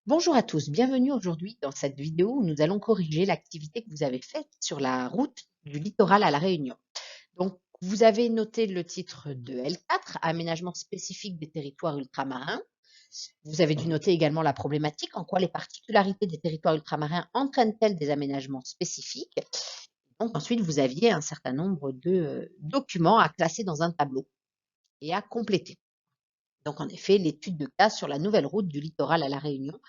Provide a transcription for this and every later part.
Bonjour à tous, bienvenue aujourd'hui dans cette vidéo où nous allons corriger l'activité que vous avez faite sur la route du littoral à La Réunion. Donc, vous avez noté le titre de L4, aménagement spécifique des territoires ultramarins. Vous avez dû noter également la problématique, en quoi les particularités des territoires ultramarins entraînent-elles des aménagements spécifiques. Donc, ensuite, vous aviez un certain nombre de documents à classer dans un tableau et à compléter. Donc, en effet, l'étude de cas sur la nouvelle route du littoral à La Réunion.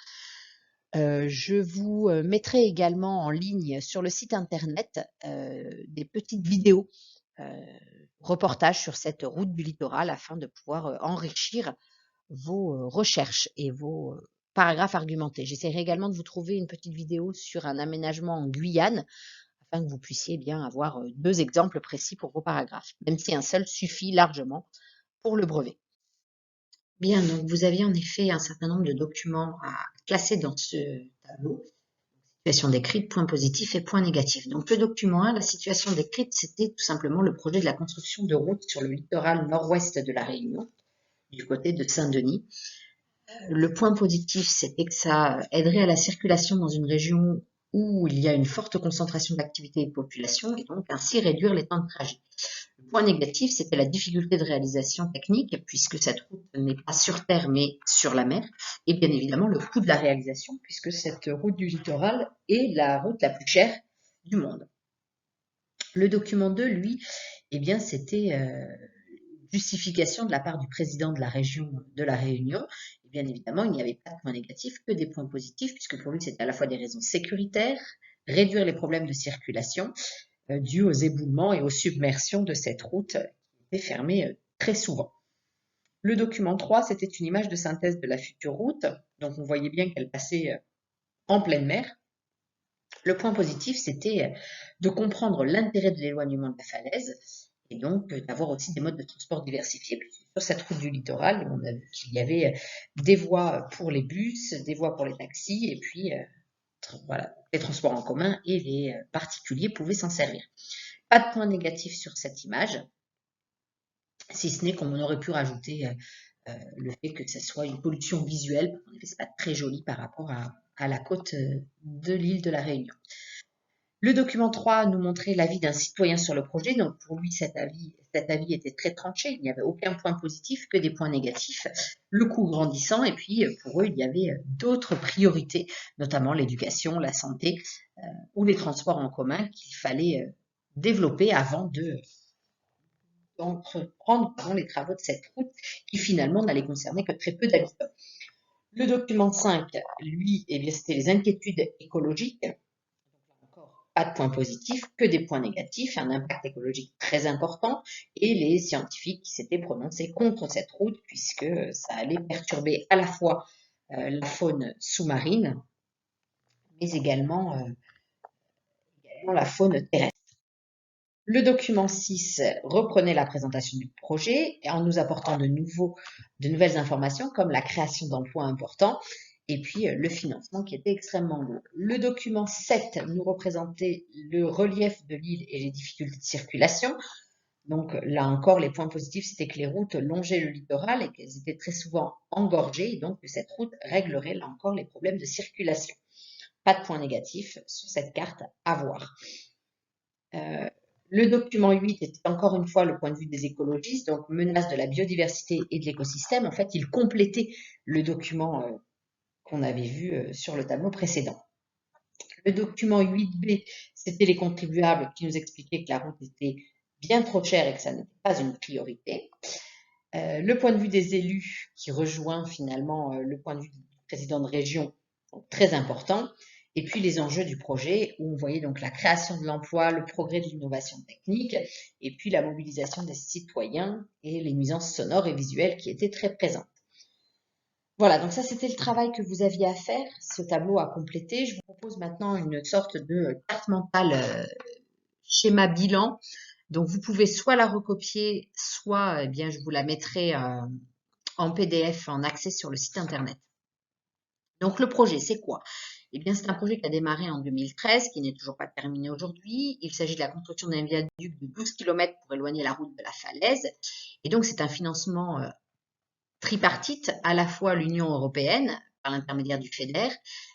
Je vous, mettrai également en ligne sur le site internet, des petites vidéos, heu, reportages sur cette route du littoral afin de pouvoir, enrichir vos, recherches et vos, paragraphes argumentés. J'essaierai également de vous trouver une petite vidéo sur un aménagement en Guyane afin que vous puissiez bien avoir, 2 exemples précis pour vos paragraphes, même si un seul suffit largement pour le brevet. Bien, donc vous aviez en effet un certain nombre de documents à classer dans ce tableau. Situation décrite, points positifs et points négatifs. Donc le document 1, la situation décrite, c'était tout simplement le projet de la construction de routes sur le littoral nord-ouest de la Réunion, du côté de Saint-Denis. Le point positif, c'était que ça aiderait à la circulation dans une région où il y a une forte concentration d'activité et de population, et donc ainsi réduire les temps de trajet. Le point négatif, c'était la difficulté de réalisation technique, puisque cette route n'est pas sur terre, mais sur la mer, et bien évidemment le coût de la réalisation, puisque cette route du littoral est la route la plus chère du monde. Le document 2, lui, eh bien, c'était justification de la part du président de la région de La Réunion. Et bien évidemment, il n'y avait pas de points négatifs, que des points positifs, puisque pour lui, c'était à la fois des raisons sécuritaires, réduire les problèmes de circulation, dus aux éboulements et aux submersions de cette route qui était fermée très souvent. Le document 3, c'était une image de synthèse de la future route, donc on voyait bien qu'elle passait en pleine mer. Le point positif, c'était de comprendre l'intérêt de l'éloignement de la falaise et donc d'avoir aussi des modes de transport diversifiés. Sur cette route du littoral, on a vu qu'il y avait des voies pour les bus, des voies pour les taxis et puis voilà, les transports en commun et les particuliers pouvaient s'en servir. Pas de point négatif sur cette image, si ce n'est qu'on aurait pu rajouter le fait que ce soit une pollution visuelle, parce qu'en effet, c'est pas très joli par rapport à la côte de l'île de la Réunion. Le document 3 nous montrait l'avis d'un citoyen sur le projet, donc pour lui cet avis était très tranché, il n'y avait aucun point positif que des points négatifs, le coût grandissant et puis pour eux il y avait d'autres priorités, notamment l'éducation, la santé ou les transports en commun qu'il fallait développer avant d'entreprendre les travaux de cette route qui finalement n'allait concerner que très peu d'habitants. Le document 5, lui, eh bien, c'était les inquiétudes écologiques. Encore pas de points positifs, que des points négatifs, un impact écologique très important, et les scientifiques qui s'étaient prononcés contre cette route puisque ça allait perturber à la fois la faune sous-marine, mais également la faune terrestre. Le document 6 reprenait la présentation du projet en nous apportant de nouvelles informations comme la création d'emplois importants et puis le financement qui était extrêmement lourd. Le document 7 nous représentait le relief de l'île et les difficultés de circulation. Donc là encore, les points positifs, c'était que les routes longeaient le littoral et qu'elles étaient très souvent engorgées, et donc que cette route réglerait là encore les problèmes de circulation. Pas de points négatifs sur cette carte à voir. Le document 8 est encore une fois le point de vue des écologistes, donc menace de la biodiversité et de l'écosystème. En fait, il complétait le document qu'on avait vu sur le tableau précédent. Le document 8B, c'était les contribuables qui nous expliquaient que la route était bien trop chère et que ça n'était pas une priorité. Le point de vue des élus qui rejoint finalement le point de vue du président de région, donc très important. Et puis les enjeux du projet où on voyait donc la création de l'emploi, le progrès de l'innovation technique et puis la mobilisation des citoyens et les nuisances sonores et visuelles qui étaient très présentes. Voilà, donc ça c'était le travail que vous aviez à faire, ce tableau à compléter. Je vous propose maintenant une sorte de carte mentale schéma bilan. Donc vous pouvez soit la recopier, soit eh bien je vous la mettrai en PDF en accès sur le site internet. Donc le projet, c'est quoi? Eh bien, c'est un projet qui a démarré en 2013, qui n'est toujours pas terminé aujourd'hui. Il s'agit de la construction d'un viaduc de 12 km pour éloigner la route de la falaise. Et donc, c'est un financement tripartite, à la fois l'Union européenne, par l'intermédiaire du FEDER,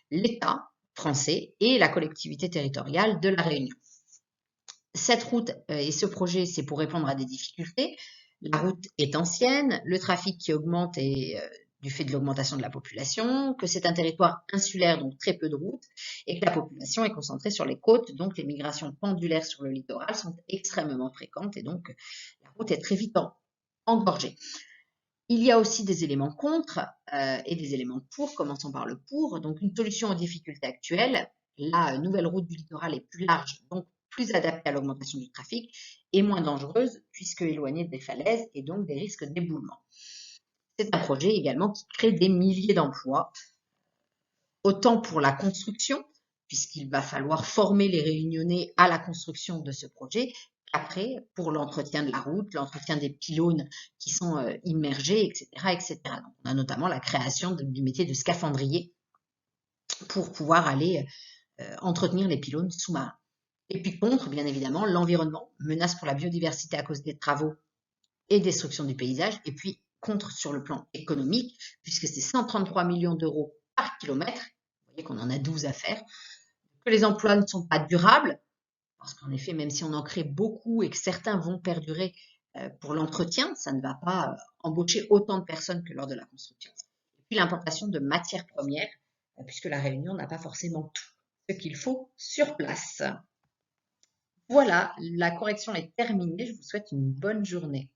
l'État français et la collectivité territoriale de La Réunion. Cette route et ce projet, c'est pour répondre à des difficultés. La route est ancienne, le trafic qui augmente et du fait de l'augmentation de la population, que c'est un territoire insulaire, donc très peu de routes, et que la population est concentrée sur les côtes, donc les migrations pendulaires sur le littoral sont extrêmement fréquentes et donc la route est très vite engorgée. Il y a aussi des éléments contre et des éléments pour. Commençons par le pour. Donc, une solution aux difficultés actuelles. La nouvelle route du littoral est plus large, donc plus adaptée à l'augmentation du trafic et moins dangereuse puisque éloignée des falaises et donc des risques d'éboulement. C'est un projet également qui crée des milliers d'emplois, autant pour la construction, puisqu'il va falloir former les Réunionnais à la construction de ce projet, qu'après pour l'entretien de la route, l'entretien des pylônes qui sont immergés, etc., etc. Donc, on a notamment la création du métier de scaphandrier pour pouvoir aller entretenir les pylônes sous-marins. Et puis contre, bien évidemment, l'environnement, menace pour la biodiversité à cause des travaux et destruction du paysage, et puis contre sur le plan économique, puisque c'est 133 millions d'euros par kilomètre, vous voyez qu'on en a 12 à faire, que les emplois ne sont pas durables, parce qu'en effet, même si on en crée beaucoup et que certains vont perdurer pour l'entretien, ça ne va pas embaucher autant de personnes que lors de la construction. Et puis l'importation de matières premières, puisque la Réunion n'a pas forcément tout ce qu'il faut sur place. Voilà, la correction est terminée. Je vous souhaite une bonne journée.